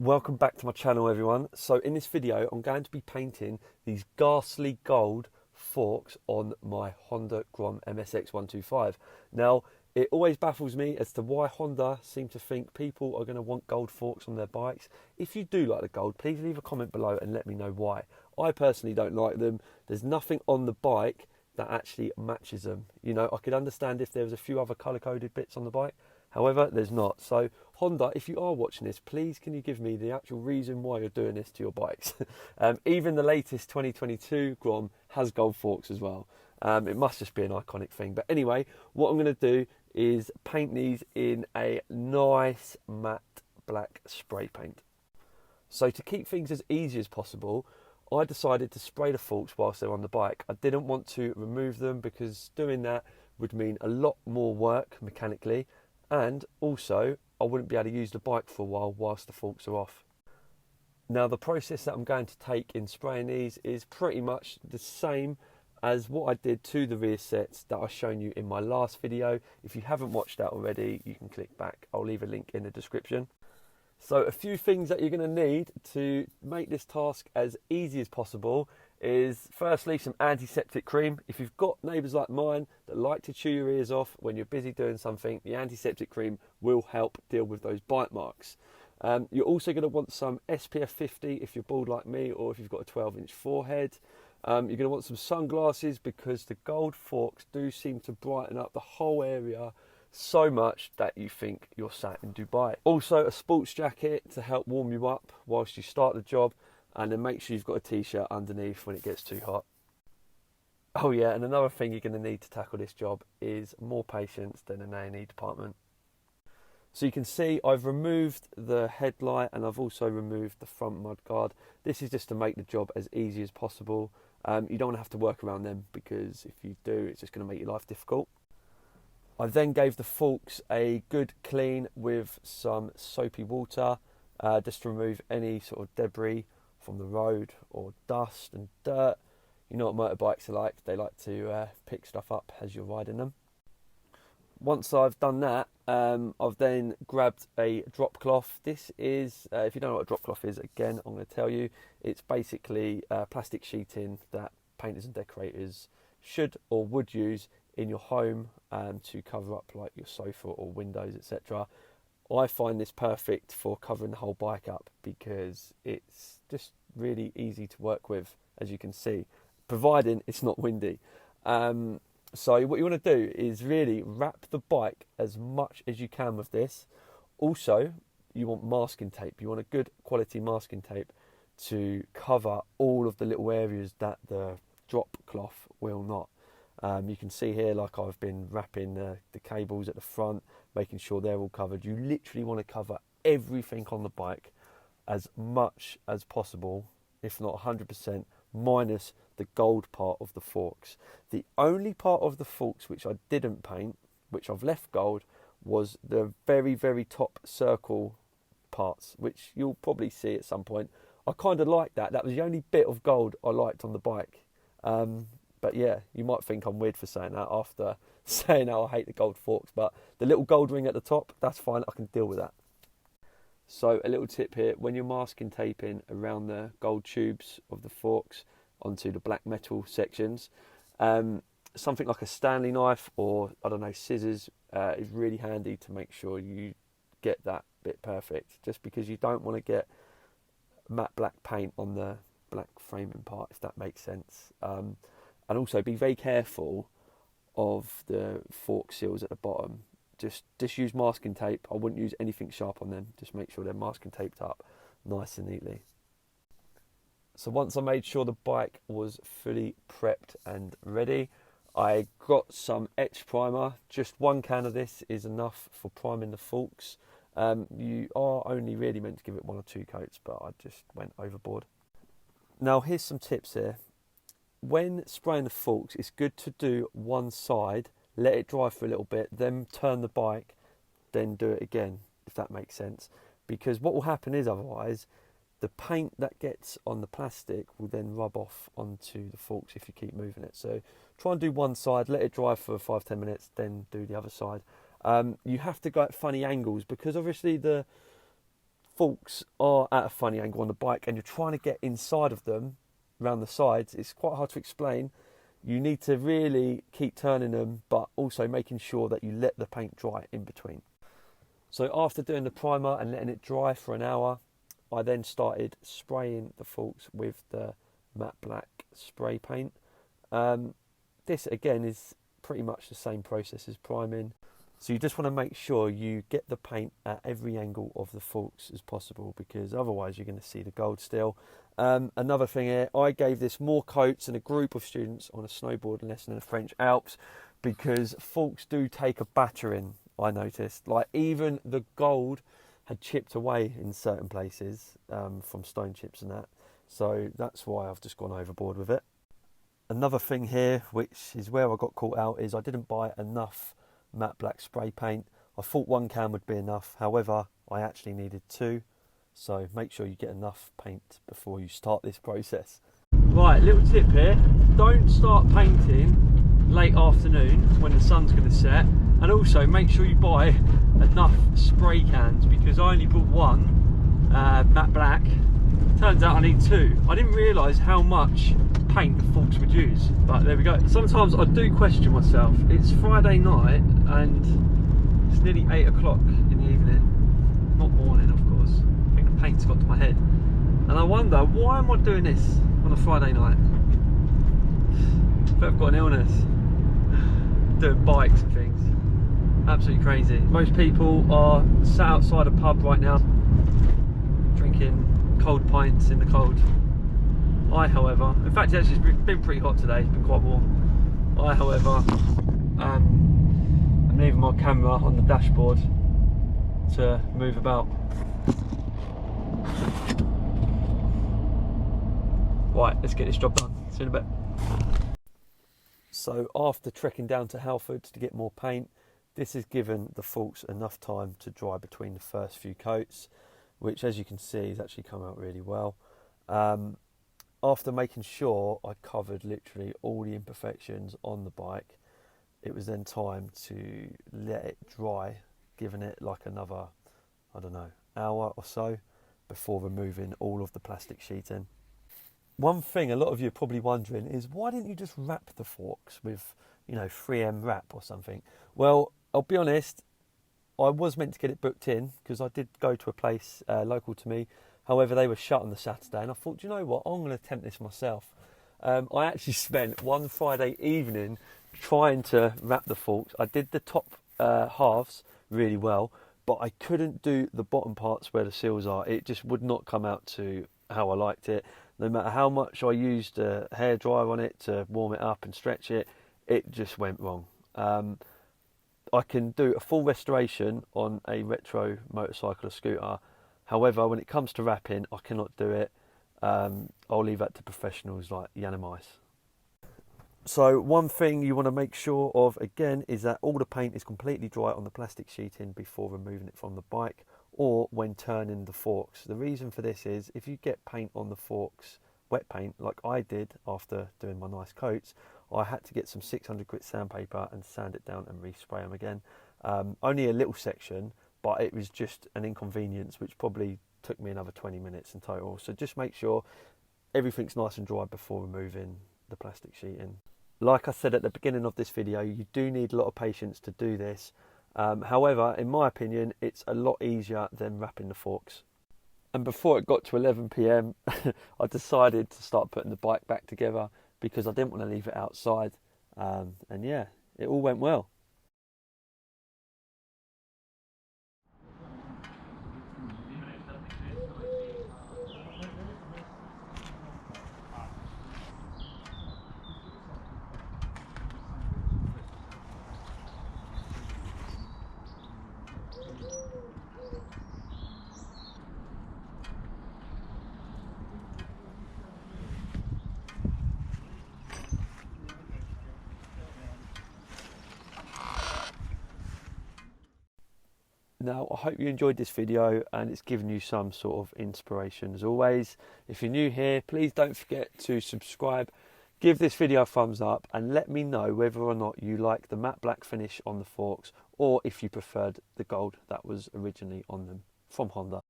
Welcome back to my channel, everyone. So in this video I'm going to be painting these ghastly gold forks on my Honda Grom MSX 125. Now it always baffles me as to why Honda seem to think people are going to want gold forks on their bikes. If you do like the gold, please leave a comment below and let me know why. I personally don't like them. There's nothing on the bike that actually matches them. You know, I could understand if there was a few other colour coded bits on the bike. However, there's not. So Honda, if you are watching this, please can you give me the actual reason why you're doing this to your bikes? Even the latest 2022 Grom has gold forks as well. It must just be an iconic thing. But anyway, what I'm going to do is paint these in a nice matte black spray paint. So to keep things as easy as possible, I decided to spray the forks whilst they're on the bike. I didn't want to remove them because doing that would mean a lot more work mechanically, and also I wouldn't be able to use the bike for a while whilst the forks are off. Now the process that I'm going to take in spraying these is pretty much the same as what I did to the rear sets that I've shown you in my last video. If you haven't watched that already, you can click back. I'll leave a link in the description. So a few things that you're going to need to make this task as easy as possible is firstly some antiseptic cream. If you've got neighbours like mine that like to chew your ears off when you're busy doing something, the antiseptic cream will help deal with those bite marks. You're also going to want some SPF 50 if you're bald like me, or if you've got a 12-inch forehead. You're going to want some sunglasses because the gold forks do seem to brighten up the whole area so much that you think you're sat in Dubai. Also a sports jacket to help warm you up whilst you start the job, and then make sure you've got a t-shirt underneath when it gets too hot. Oh yeah, and another thing you're going to need to tackle this job is more patience than an A&E department. So you can see I've removed the headlight and I've also removed the front mudguard. This is just to make the job as easy as possible. You don't want to have to work around them, because if you do, it's just going to make your life difficult. I then gave the forks a good clean with some soapy water, just to remove any sort of debris from the road or dust and dirt. You know what motorbikes are like, they like to pick stuff up as you're riding them. Once I've done that, I've then grabbed a drop cloth. This is, if you don't know what a drop cloth is, again, I'm going to tell you, it's basically plastic sheeting that painters and decorators should or would use in your home to cover up like your sofa or windows, etc. I find this perfect for covering the whole bike up because it's just really easy to work with, as you can see, providing it's not windy. So what you want to do is really wrap the bike as much as you can with this. Also, you want masking tape. You want a good quality masking tape to cover all of the little areas that the drop cloth will not. You can see here, like I've been wrapping the cables at the front, making sure they're all covered. You literally want to cover everything on the bike as much as possible, if not 100%, minus the gold part of the forks. The only part of the forks which I didn't paint, which I've left gold, was the very, very top circle parts, which you'll probably see at some point. I kind of like that. That was the only bit of gold I liked on the bike. But yeah, you might think I'm weird for saying that after saying how I hate the gold forks, but the little gold ring at the top, that's fine, I can deal with that. So a little tip here, when you're masking taping around the gold tubes of the forks onto the black metal sections, something like a Stanley knife or, I don't know, scissors is really handy to make sure you get that bit perfect, just because you don't want to get matte black paint on the black framing part, if that makes sense. And also be very careful of the fork seals at the bottom. Just use masking tape. I wouldn't use anything sharp on them. Just make sure they're masking taped up nice and neatly. So once I made sure the bike was fully prepped and ready, I got some etch primer. Just one can of this is enough for priming the forks. You are only really meant to give it 1 or 2 coats, but I just went overboard. Now here's some tips here. When spraying the forks, it's good to do one side, let it dry for a little bit, then turn the bike, then do it again, if that makes sense. Because what will happen is, otherwise, the paint that gets on the plastic will then rub off onto the forks if you keep moving it. So try and do one side, let it dry for 5-10 minutes, then do the other side. You have to go at funny angles, because obviously the forks are at a funny angle on the bike and you're trying to get inside of them around the sides, it's quite hard to explain. You need to really keep turning them, but also making sure that you let the paint dry in between. So after doing the primer and letting it dry for an hour, I then started spraying the forks with the matte black spray paint. This again is pretty much the same process as priming. So you just want to make sure you get the paint at every angle of the forks as possible, because otherwise you're going to see the gold still. Another thing here, I gave this more coats than a group of students on a snowboarding lesson in the French Alps, because forks do take a battering, I noticed. Like even the gold had chipped away in certain places from stone chips and that. So that's why I've just gone overboard with it. Another thing here, which is where I got caught out, is I didn't buy enough matte black spray paint. I thought 1 can would be enough, however I actually needed 2, so make sure you get enough paint before you start this process. Right, little tip here, don't start painting late afternoon when the sun's going to set, and also make sure you buy enough spray cans, because I only bought 1 matte black. Turns out I need 2. I didn't realise how much paint the forks would use, but there we go. Sometimes I do question myself. It's Friday night and it's nearly 8 o'clock in the evening, not morning of course. I think the paint's got to my head and I wonder, why am I doing this on a Friday night? I bet I've got an illness. Doing bikes and things, absolutely crazy. Most people are sat outside a pub right now drinking cold pints in the cold. I, however, in fact it's actually been pretty hot today, it's been quite warm. I, however, I'm leaving my camera on the dashboard to move about. Right, let's get this job done. See you in a bit. So after trekking down to Halfords to get more paint, this has given the forks enough time to dry between the first few coats, which as you can see has actually come out really well. After making sure I covered literally all the imperfections on the bike, it was then time to let it dry, giving it like another, I don't know, hour or so before removing all of the plastic sheeting. One thing a lot of you are probably wondering is, why didn't you just wrap the forks with, 3M wrap or something? Well, I'll be honest, I was meant to get it booked in because I did go to a place local to me. However, they were shut on the Saturday and I thought, you know what, I'm going to attempt this myself. I actually spent one Friday evening trying to wrap the forks. I did the top halves really well, but I couldn't do the bottom parts where the seals are. It just would not come out to how I liked it. No matter how much I used a hairdryer on it to warm it up and stretch it, it just went wrong. I can do a full restoration on a retro motorcycle or scooter. However, when it comes to wrapping, I cannot do it. I'll leave that to professionals like Yanamice. So one thing you want to make sure of again is that all the paint is completely dry on the plastic sheeting before removing it from the bike or when turning the forks. The reason for this is if you get paint on the forks, wet paint, like I did after doing my nice coats, I had to get some 600 grit sandpaper and sand it down and respray them again. Only a little section, but it was just an inconvenience which probably took me another 20 minutes in total. So just make sure everything's nice and dry before removing the plastic sheeting. Like I said at the beginning of this video, you do need a lot of patience to do this. However, in my opinion, it's a lot easier than wrapping the forks. And before it got to 11 PM, I decided to start putting the bike back together because I didn't want to leave it outside. And yeah, it all went well. Now, I hope you enjoyed this video and it's given you some sort of inspiration as always. If you're new here, please don't forget to subscribe, give this video a thumbs up and let me know whether or not you like the matte black finish on the forks or if you preferred the gold that was originally on them from Honda.